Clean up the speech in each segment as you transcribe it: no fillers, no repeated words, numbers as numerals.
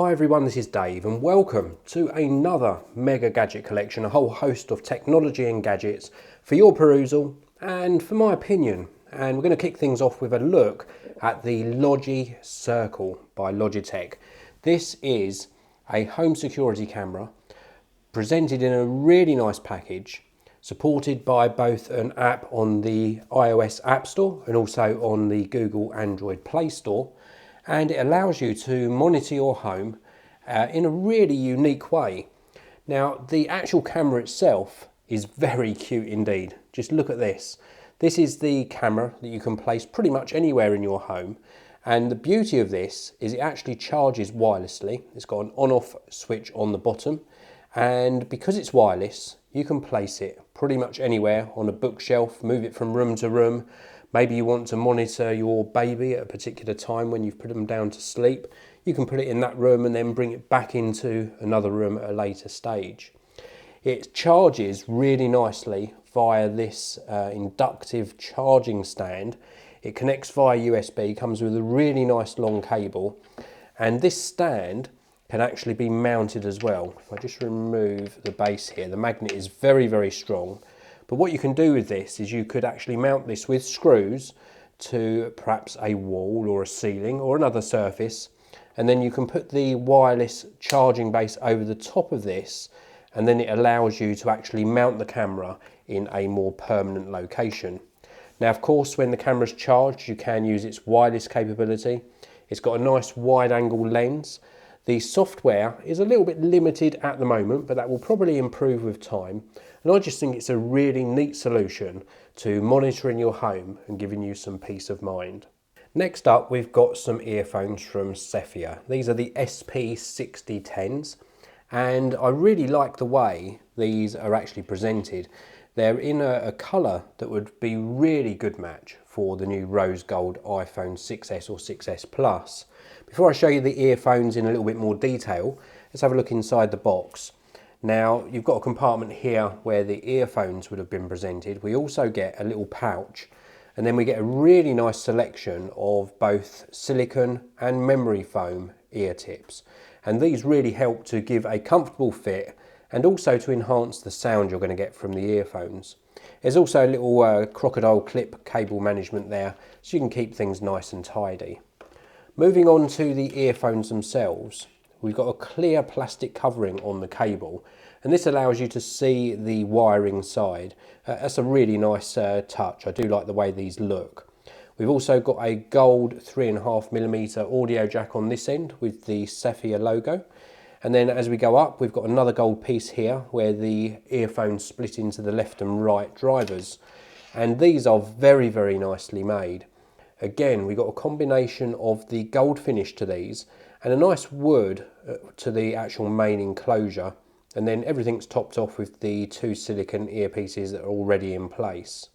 Hi everyone, this is Dave and welcome to another mega gadget collection, a whole host of technology and gadgets for your perusal and for my opinion. And we're going to kick things off with a look at the Logi Circle by Logitech. This is a home security camera presented in a really nice package, supported by both an app on the iOS App Store and also on the Google Android Play Store. And it allows you to monitor your home in a really unique way. Now, the actual camera itself is very cute indeed. Just look at this. This is the camera that you can place pretty much anywhere in your home. And the beauty of this is it actually charges wirelessly. It's got an on-off switch on the bottom. And because it's wireless, you can place it pretty much anywhere on a bookshelf, move it from room to room. Maybe you want to monitor your baby at a particular time when you've put them down to sleep. You can put it in that room and then bring it back into another room at a later stage. It charges really nicely via this inductive charging stand. It connects via USB, comes with a really nice long cable, and this stand can actually be mounted as well. If I just remove the base here, the magnet is very, very strong. But what you can do with this is you could actually mount this with screws to perhaps a wall or a ceiling or another surface, and then you can put the wireless charging base over the top of this, and then it allows you to actually mount the camera in a more permanent location. Now, of course, when the camera's charged, you can use its wireless capability. It's got a nice wide angle lens. The software is a little bit limited at the moment, but that will probably improve with time. And I just think it's a really neat solution to monitoring your home and giving you some peace of mind. Next up, we've got some earphones from Cephia. These are the SP6010s, and I really like the way these are actually presented. They're in a colour that would be really good match for the new rose gold iPhone 6s or 6s Plus. Before I show you the earphones in a little bit more detail, let's have a look inside the box. Now, you've got a compartment here where the earphones would have been presented. We also get a little pouch, and then we get a really nice selection of both silicone and memory foam ear tips. And these really help to give a comfortable fit and also to enhance the sound you're going to get from the earphones. There's also a little crocodile clip cable management there, so you can keep things nice and tidy. Moving on to the earphones themselves, we've got a clear plastic covering on the cable, and this allows you to see the wiring side. That's a really nice touch. I do like the way these look. We've also got a gold 3.5mm audio jack on this end with the Cephia logo. And then as we go up, we've got another gold piece here where the earphones split into the left and right drivers. And these are very, very nicely made. Again, we've got a combination of the gold finish to these and a nice wood to the actual main enclosure. And then everything's topped off with the two silicone earpieces that are already in place.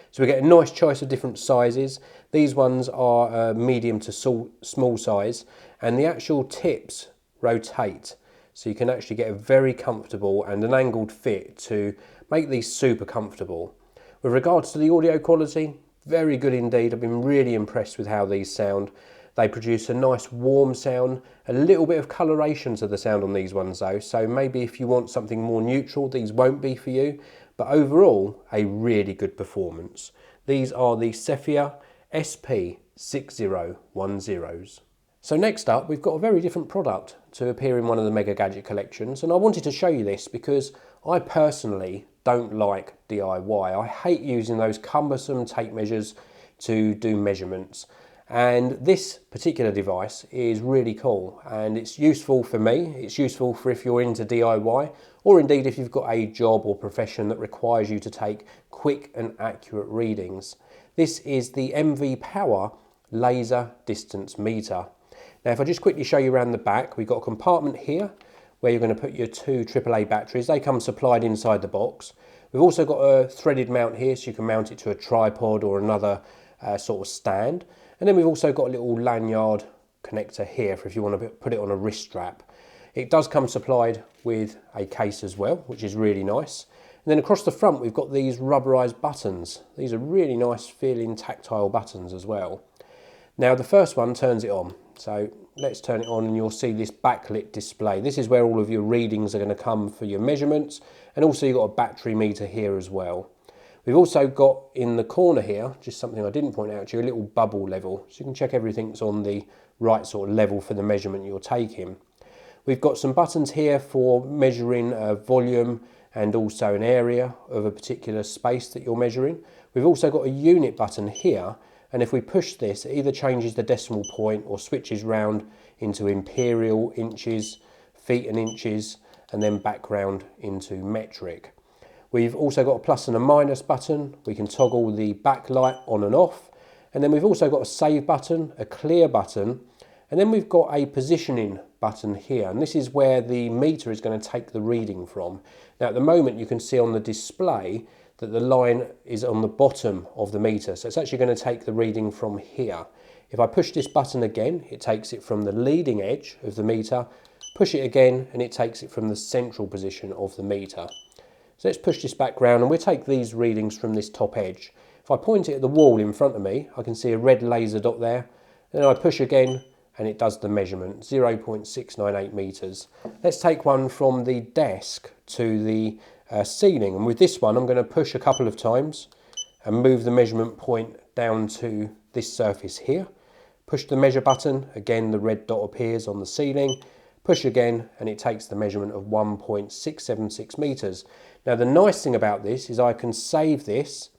So we get a nice choice of different sizes. These ones are medium to small size, and the actual tips rotate. So you can actually get a very comfortable and an angled fit to make these super comfortable. With regards to the audio quality, very good indeed. I've been really impressed with how these sound. They produce a nice warm sound, a little bit of coloration to the sound on these ones though, so maybe if you want something more neutral, these won't be for you, but overall, a really good performance. These are the Cephia SP6010s. So next up, we've got a very different product to appear in one of the Mega Gadget collections, and I wanted to show you this because I personally don't like DIY. I hate using those cumbersome tape measures to do measurements. And this particular device is really cool, and it's useful for me. It's useful for if you're into DIY, or indeed if you've got a job or profession that requires you to take quick and accurate readings. This is the MVPower laser distance meter. Now, if I just quickly show you around the back, we've got a compartment here where you're going to put your two AAA batteries. They come supplied inside the box. We've also got a threaded mount here, so you can mount it to a tripod or another sort of stand. And then we've also got a little lanyard connector here for if you want to put it on a wrist strap. It does come supplied with a case as well, which is really nice. And then across the front, we've got these rubberized buttons. These are really nice feeling tactile buttons as well. Now the first one turns it on. So let's turn it on and you'll see this backlit display. This is where all of your readings are going to come for your measurements, and also you've got a battery meter here as well. We've also got in the corner here, just something I didn't point out to you, a little bubble level, so you can check everything's on the right sort of level for the measurement you're taking. We've got some buttons here for measuring volume and also an area of a particular space that you're measuring. We've also got a unit button here, and if we push this, it either changes the decimal point or switches round into imperial, inches, feet and inches, and then back round into metric. We've also got a plus and a minus button. We can toggle the backlight on and off. And then we've also got a save button, a clear button, and then we've got a positioning button here. And this is where the meter is going to take the reading from. Now at the moment you can see on the display that the line is on the bottom of the meter. So it's actually going to take the reading from here. If I push this button again, it takes it from the leading edge of the meter. Push it again and it takes it from the central position of the meter. So let's push this back round and we'll take these readings from this top edge. If I point it at the wall in front of me, I can see a red laser dot there. Then I push again and it does the measurement, 0.698 meters. Let's take one from the desk to the ceiling. And with this one, I'm going to push a couple of times and move the measurement point down to this surface here. Push the measure button, again the red dot appears on the ceiling. Push again and it takes the measurement of 1.676 meters. Now the nice thing about this is I can save this.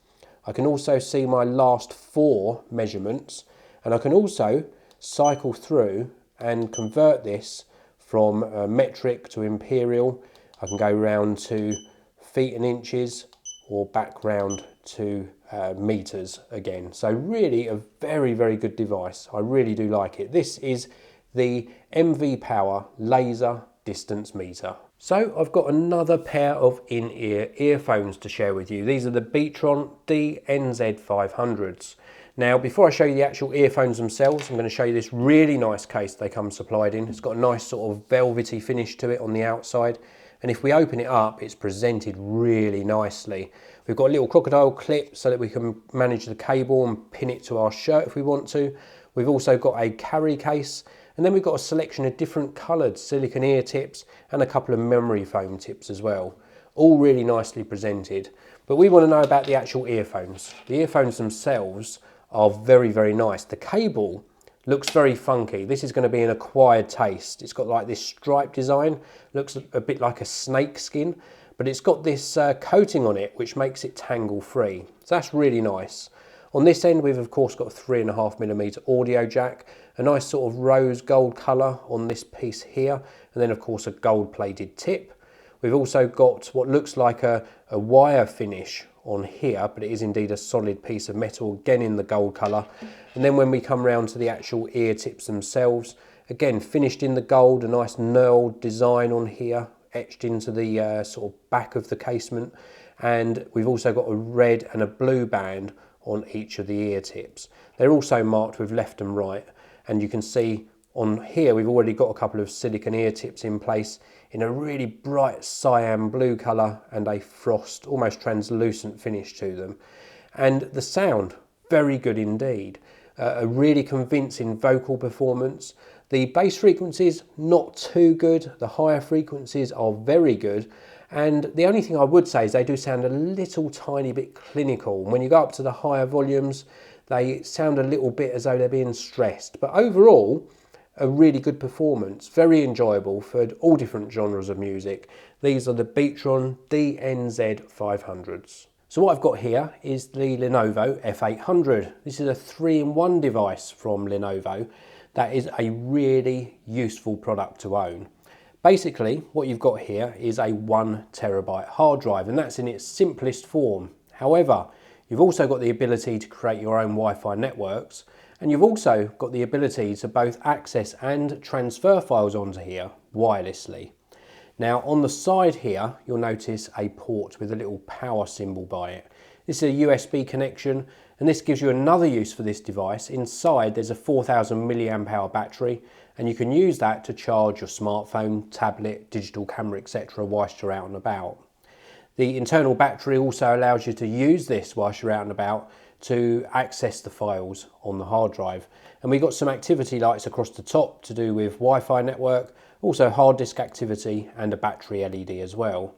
I can also see my last 4 measurements, and I can also cycle through and convert this from metric to imperial. I can go round to feet and inches or back round to meters again. So really a very, very good device. I really do like it. This is the MVPower laser distance meter. So I've got another pair of in-ear earphones to share with you. These are the Beatron DNZ500s. Now before I show you the actual earphones themselves, I'm going to show you this really nice case they come supplied in. It's got a nice sort of velvety finish to it on the outside, and if we open it up, it's presented really nicely. We've got a little crocodile clip so that we can manage the cable and pin it to our shirt if we want to. We've also got a carry case, and then we've got a selection of different coloured silicone ear tips and a couple of memory foam tips as well. All really nicely presented. But we want to know about the actual earphones. The earphones themselves are very, very nice. The cable looks very funky. This is going to be an acquired taste. It's got like this stripe design, looks a bit like a snake skin, but it's got this coating on it which makes it tangle free. So that's really nice. On this end we've of course got a 3.5mm audio jack, a nice sort of rose gold colour on this piece here, and then of course a gold plated tip. We've also got what looks like a wire finish on here, but it is indeed a solid piece of metal, again in the gold colour. And then when we come round to the actual ear tips themselves, again finished in the gold, a nice knurled design on here, etched into the sort of back of the casement. And we've also got a red and a blue band on each of the ear tips. They're also marked with left and right, and you can see on here we've already got a couple of silicone ear tips in place in a really bright cyan blue colour and a frost, almost translucent finish to them. And the sound, very good indeed. A really convincing vocal performance. The bass frequencies, not too good. The higher frequencies are very good. And the only thing I would say is they do sound a little tiny bit clinical. When you go up to the higher volumes, they sound a little bit as though they're being stressed. But overall, a really good performance, very enjoyable for all different genres of music. These are the Beatron DNZ500s. So what I've got here is the Lenovo F800. This is a 3-in-1 device from Lenovo that is a really useful product to own. Basically, what you've got here is a 1TB hard drive, and that's in its simplest form. However, you've also got the ability to create your own Wi-Fi networks, and you've also got the ability to both access and transfer files onto here wirelessly. Now on the side here, you'll notice a port with a little power symbol by it. This is a USB connection, and this gives you another use for this device. Inside there's a 4000 mAh battery, and you can use that to charge your smartphone, tablet, digital camera, etc. whilst you're out and about. The internal battery also allows you to use this whilst you're out and about to access the files on the hard drive. And we've got some activity lights across the top to do with Wi-Fi network, also hard disk activity and a battery LED as well.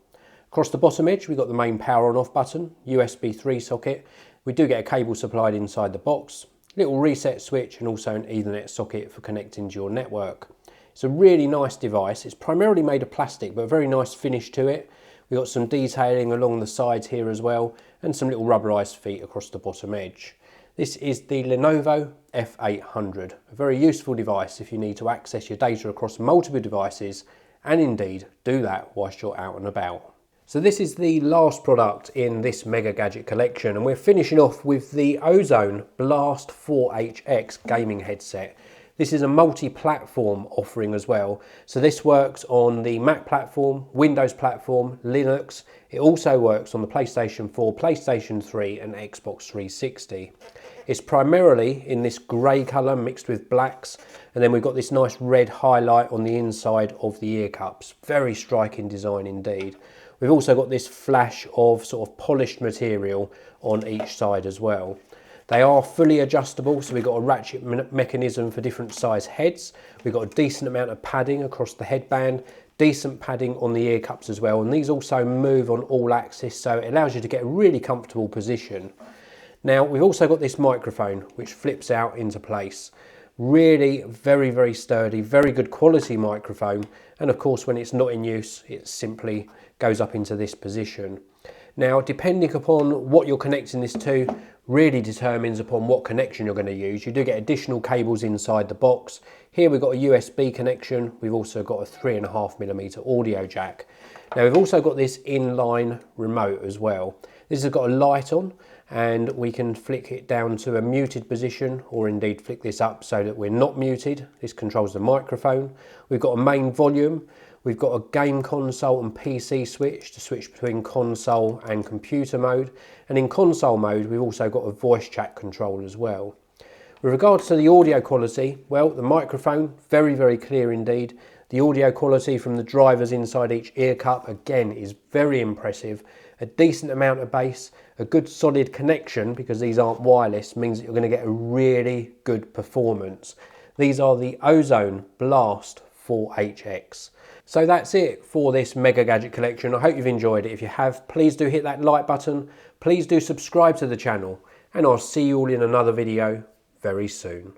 Across the bottom edge we've got the main power on off button, USB 3 socket. We do get a cable supplied inside the box, little reset switch and also an Ethernet socket for connecting to your network. It's a really nice device. It's primarily made of plastic but a very nice finish to it. We've got some detailing along the sides here as well and some little rubberized feet across the bottom edge. This is the Lenovo F800, a very useful device if you need to access your data across multiple devices and indeed do that whilst you're out and about. So this is the last product in this Mega Gadget collection and we're finishing off with the Ozone Blast 4HX gaming headset. This is a multi-platform offering as well. So this works on the Mac platform, Windows platform, Linux. It also works on the PlayStation 4, PlayStation 3 and Xbox 360. It's primarily in this grey colour mixed with blacks, and then we've got this nice red highlight on the inside of the ear cups. Very striking design indeed. We've also got this flash of sort of polished material on each side as well. They are fully adjustable, so we've got a ratchet mechanism for different size heads. We've got a decent amount of padding across the headband, decent padding on the ear cups as well, and these also move on all axis, so it allows you to get a really comfortable position. Now we've also got this microphone which flips out into place. Really very, very sturdy, very good quality microphone, and of course when it's not in use it simply goes up into this position. Now depending upon what you're connecting this to really determines upon what connection you're going to use. You do get additional cables inside the box. Here we've got a USB connection, we've also got a 3.5mm audio jack. Now we've also got this inline remote as well. This has got a light on and we can flick it down to a muted position or indeed flick this up so that we're not muted. This controls the microphone. We've got a main volume. We've got a game console and PC switch to switch between console and computer mode. And in console mode, we've also got a voice chat control as well. With regards to the audio quality, well, the microphone, very, very clear indeed. The audio quality from the drivers inside each ear cup, again, is very impressive. A decent amount of bass, a good solid connection, because these aren't wireless, means that you're going to get a really good performance. These are the Ozone Blast 4HX. So that's it for this Mega Gadget collection. I hope you've enjoyed it. If you have, please do hit that like button. Please do subscribe to the channel, and I'll see you all in another video very soon.